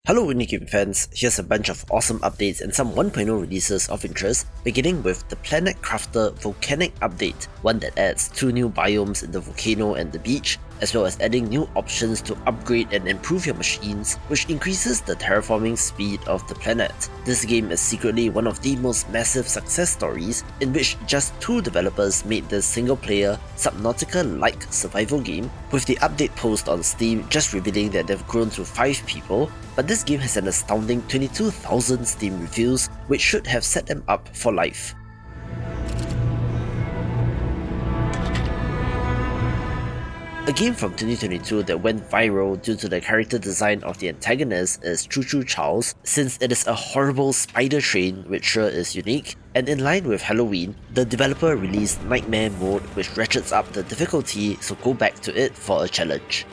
Hello indie game fans, here's a bunch of awesome updates and some 1.0 releases of interest, beginning with the Planet Crafter Volcanic update, one that adds 2 new biomes in the volcano and the beach, as well as adding new options to upgrade and improve your machines, which increases the terraforming speed of the planet. This game is secretly one of the most massive success stories, in which just 2 developers made this single-player, Subnautica-like survival game, with the update post on Steam just revealing that they've grown to 5 people, but this game has an astounding 22,000 Steam reviews, which should have set them up for life. A game from 2022 that went viral due to the character design of the antagonist is Choo-Choo Charles, since it is a horrible spider train which sure is unique, and in line with Halloween, the developer released Nightmare Mode which ratchets up the difficulty, so go back to it for a challenge.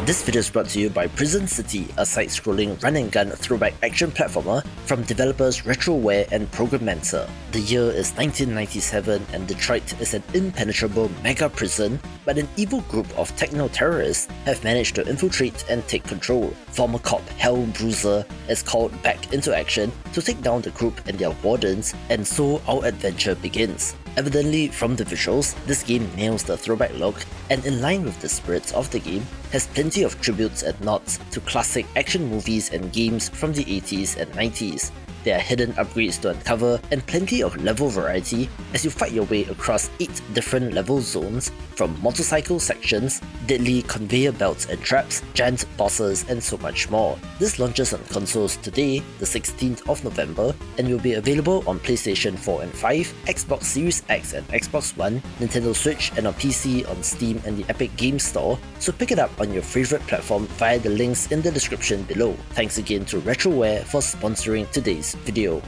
This video is brought to you by Prison City, a side-scrolling run-and-gun throwback action platformer from developers Referral and Programmancer. The year is 1997 and Detroit is an impenetrable mega prison, but an evil group of techno-terrorists have managed to infiltrate and take control. Former cop Hell Bruiser is called back into action to take down the group and their wardens, and so our adventure begins. Evidently, from the visuals, this game nails the throwback look, and in line with the spirits of the game, has plenty of tributes and nods to classic action movies and games from the 80s and 90s. There are hidden upgrades to uncover and plenty of level variety as you fight your way across 8 different level zones, from motorcycle sections, deadly conveyor belts and traps, giant bosses, and so much more. This launches on consoles today, the 16th of November, and will be available on PlayStation 4 and 5, Xbox Series X and Xbox One, Nintendo Switch, and on PC on Steam and the Epic Games Store, so pick it up on your favorite platform via the links in the description below. Thanks again to Retroware for sponsoring today's video.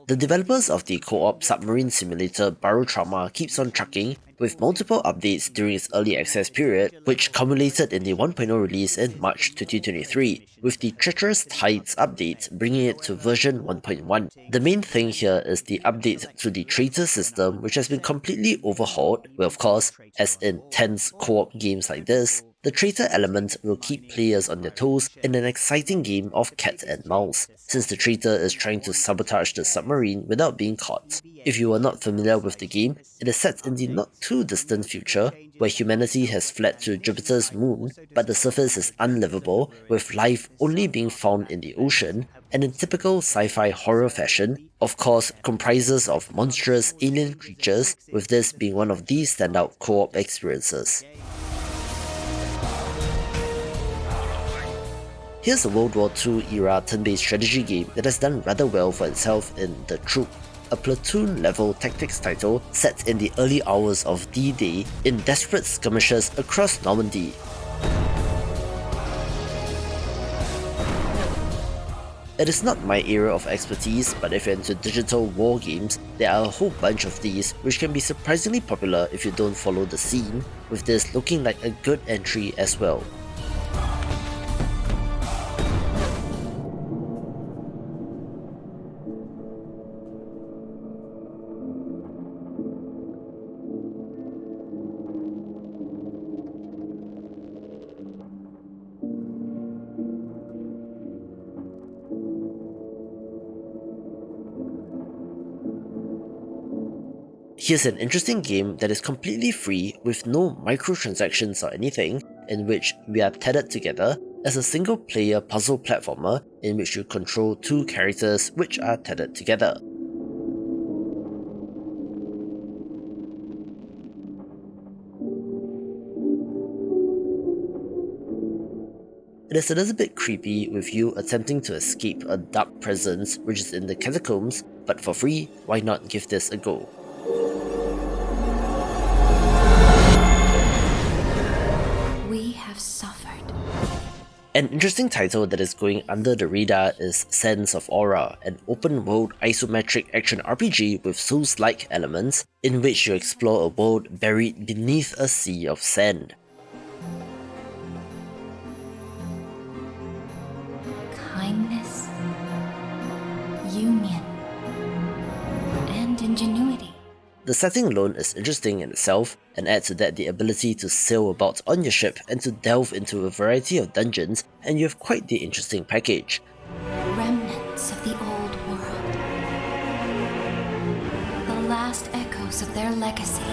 The developers of the co-op submarine simulator Barotrauma keeps on trucking, with multiple updates during its early access period, which culminated in the 1.0 release in March 2023, with the Treacherous Tides update bringing it to version 1.1. The main thing here is the update to the traitor system, which has been completely overhauled, where of course, as in tense co-op games like this, the traitor element will keep players on their toes in an exciting game of cat and mouse, since the traitor is trying to sabotage the submarine without being caught. If you are not familiar with the game, it is set in the not too distant future, where humanity has fled to Jupiter's moon, but the surface is unlivable, with life only being found in the ocean, and in typical sci-fi horror fashion, of course comprises of monstrous alien creatures, with this being one of the standout co-op experiences. Here's a World War II era turn-based strategy game that has done rather well for itself in The Troop, a platoon-level tactics title set in the early hours of D-Day in desperate skirmishes across Normandy. It is not my area of expertise, but if you're into digital war games, there are a whole bunch of these which can be surprisingly popular if you don't follow the scene, with this looking like a good entry as well. Here's an interesting game that is completely free with no microtransactions or anything, in which we are tethered together as a single player puzzle platformer in which you control 2 characters which are tethered together. It is a little bit creepy with you attempting to escape a dark presence which is in the catacombs, but for free, why not give this a go? We have suffered. An interesting title that is going under the radar is Sands of Aura, an open-world isometric action RPG with Souls-like elements, in which you explore a world buried beneath a sea of sand. Kindness, union, and ingenuity. The setting alone is interesting in itself, and add to that the ability to sail about on your ship and to delve into a variety of dungeons, and you have quite the interesting package. Remnants of the old world. The last echoes of their legacy.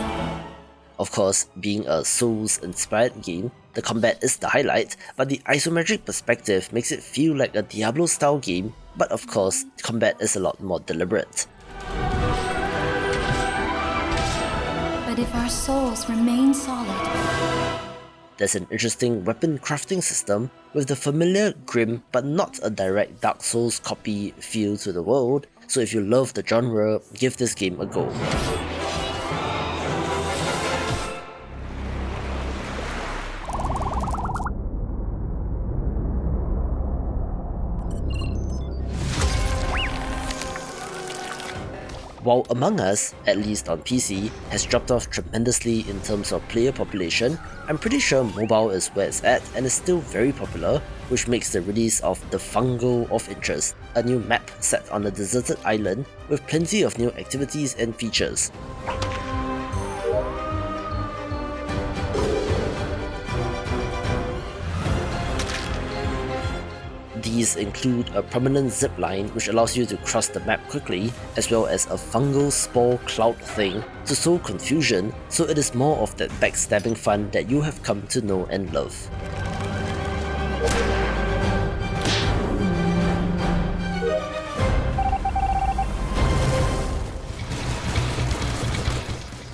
Of course, being a Souls-inspired game, the combat is the highlight, but the isometric perspective makes it feel like a Diablo-style game, but of course, combat is a lot more deliberate. But if our souls remain solid, there's an interesting weapon crafting system with the familiar grim but not a direct Dark Souls copy feel to the world, so if you love the genre, give this game a go. While Among Us, at least on PC, has dropped off tremendously in terms of player population, I'm pretty sure mobile is where it's at and is still very popular, which makes the release of the Fungle of interest, a new map set on a deserted island with plenty of new activities and features. These include a permanent zipline which allows you to cross the map quickly, as well as a fungal spore cloud thing to sow confusion, so it is more of that backstabbing fun that you have come to know and love.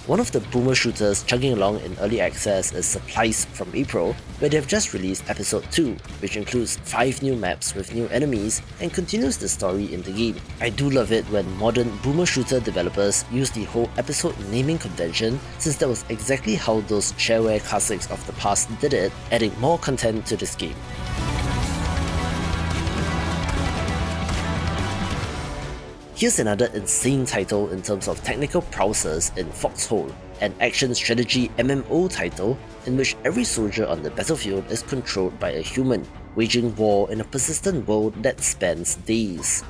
One of the boomer shooters chugging along in early access is Supplies from April, where they have just released episode 2, which includes 5 new maps with new enemies and continues the story in the game. I do love it when modern boomer shooter developers use the whole episode naming convention, since that was exactly how those shareware classics of the past did it, adding more content to this game. Here's another insane title in terms of technical prowess in Foxhole, an action strategy MMO title in which every soldier on the battlefield is controlled by a human, waging war in a persistent world that spans days.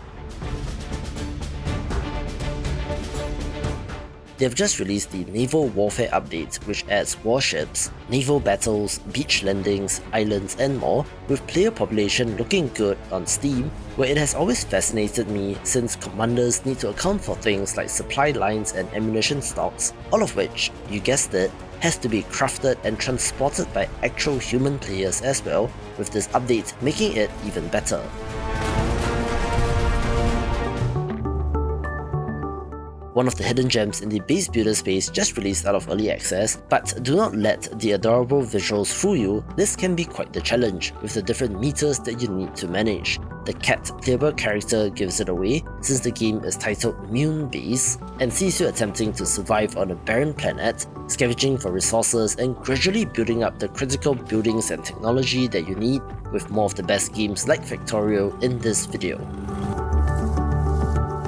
They have just released the Naval Warfare update, which adds warships, naval battles, beach landings, islands and more, with player population looking good on Steam, where it has always fascinated me since commanders need to account for things like supply lines and ammunition stocks, all of which, you guessed it, has to be crafted and transported by actual human players as well, with this update making it even better. One of the hidden gems in the base builder space just released out of early access, but do not let the adorable visuals fool you, this can be quite the challenge, with the different meters that you need to manage. The cat playable character gives it away, since the game is titled Mune Base, and sees you attempting to survive on a barren planet, scavenging for resources and gradually building up the critical buildings and technology that you need, with more of the best games like Factorio in this video.